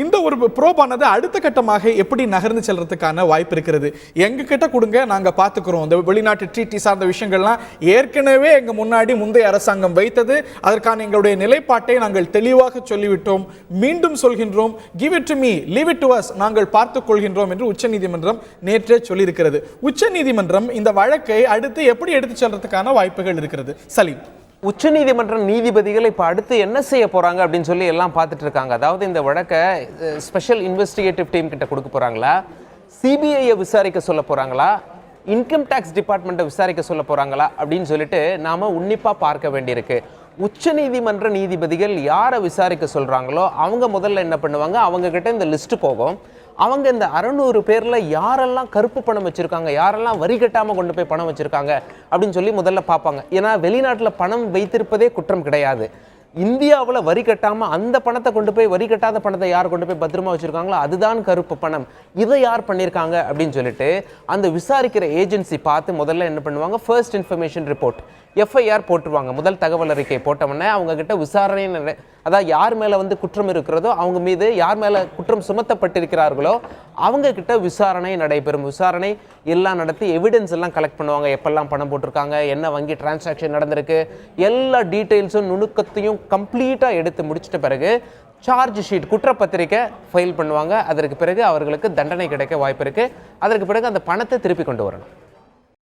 இந்த ஒரு ப்ரோபானது அடுத்த கட்டமாக எப்படி நகர்ந்து செல்றதுக்கான வாய்ப்பு இருக்கிறது. எங்க கிட்ட கொடுங்க, நாங்க பாத்துக்கிறோம். இந்த வெளிநாட்டு ட்ரீட்டி சார்ந்த விஷயங்கள்லாம் ஏற்கனவே எங்க முந்தைய அரசாங்கம் வைத்தது. அதற்கான எங்களுடைய நிலைப்பாட்டை நாங்கள் தெளிவாக சொல்லிவிட்டோம். மீண்டும் சொல்கின்றோம், give it to me, leave it to us, நாங்கள் பார்த்துக் கொள்கின்றோம் என்று உச்சநீதிமன்றம் நேற்றே சொல்லியிருக்கிறது. உச்சநீதிமன்றம் இந்த வழக்கை அடுத்து எப்படி எடுத்து செல்றதுக்கான வாய்ப்புகள் இருக்கிறது? சலீம், உச்சநீதிமன்ற நீதிபதிகள் இப்போ அடுத்து என்ன செய்ய போகிறாங்க அப்படின்னு சொல்லி எல்லாம் பார்த்துட்டு இருக்காங்க. அதாவது இந்த வழக்கை ஸ்பெஷல் இன்வெஸ்டிகேட்டிவ் டீம் கிட்ட கொடுக்க போகிறாங்களா, சிபிஐயை விசாரிக்க சொல்ல போகிறாங்களா, இன்கம் டேக்ஸ் டிபார்ட்மெண்ட்டை விசாரிக்க சொல்ல போகிறாங்களா அப்படின்னு சொல்லிட்டு நாம் உன்னிப்பாக பார்க்க வேண்டியிருக்கு. உச்சநீதிமன்ற நீதிபதிகள் யாரை விசாரிக்க சொல்கிறாங்களோ அவங்க முதல்ல என்ன பண்ணுவாங்க, அவங்கக்கிட்ட இந்த லிஸ்ட்டு போகும். அவங்க இந்த 600 பேரில் யாரெல்லாம் கருப்பு பணம் வச்சுருக்காங்க, யாரெல்லாம் வரி கட்டாமல் கொண்டு போய் பணம் வச்சுருக்காங்க அப்படின்னு சொல்லி முதல்ல பார்ப்பாங்க. ஏன்னா வெளிநாட்டில் பணம் வைத்திருப்பதே குற்றம் கிடையாது. இந்தியாவில் வரி கட்டாமல் அந்த பணத்தை கொண்டு போய், வரி கட்டாத பணத்தை யார் கொண்டு போய் பத்திரமா வச்சுருக்காங்களோ அதுதான் கருப்பு பணம், இதை யார் பண்ணியிருக்காங்க அப்படின்னு சொல்லிட்டு அந்த விசாரிக்கிற ஏஜென்சி பார்த்து முதல்ல என்ன பண்ணுவாங்க, ஃபர்ஸ்ட் இன்ஃபர்மேஷன் ரிப்போர்ட், எஃப்ஐஆர் போட்டுருவாங்க. முதல் தகவல் அறிக்கை போட்டவுடனே அவங்கக்கிட்ட விசாரணை, அதாவது யார் மேலே குற்றம் இருக்கிறதோ அவங்க மீது, யார் மேலே குற்றம் சுமத்தப்பட்டிருக்கிறார்களோ அவங்கக்கிட்ட விசாரணை நடைபெறும். விசாரணை எல்லாம் நடத்தி எவிடன்ஸ் எல்லாம் கலெக்ட் பண்ணுவாங்க. எப்பெல்லாம் பணம் போட்டிருக்காங்க, என்ன வங்கி டிரான்சாக்ஷன் நடந்திருக்கு, எல்லா டீட்டெயில்ஸும் நுணுக்கத்தையும் கம்ப்ளீட்டாக எடுத்து முடிச்சிட்ட பிறகு சார்ஜ் ஷீட், குற்றப்பத்திரிக்கை ஃபைல் பண்ணுவாங்க. அதற்கு பிறகு அவர்களுக்கு தண்டனை கிடைக்க வாய்ப்பு இருக்குது. அதற்கு பிறகு அந்த பணத்தை திருப்பி கொண்டு வரணும்.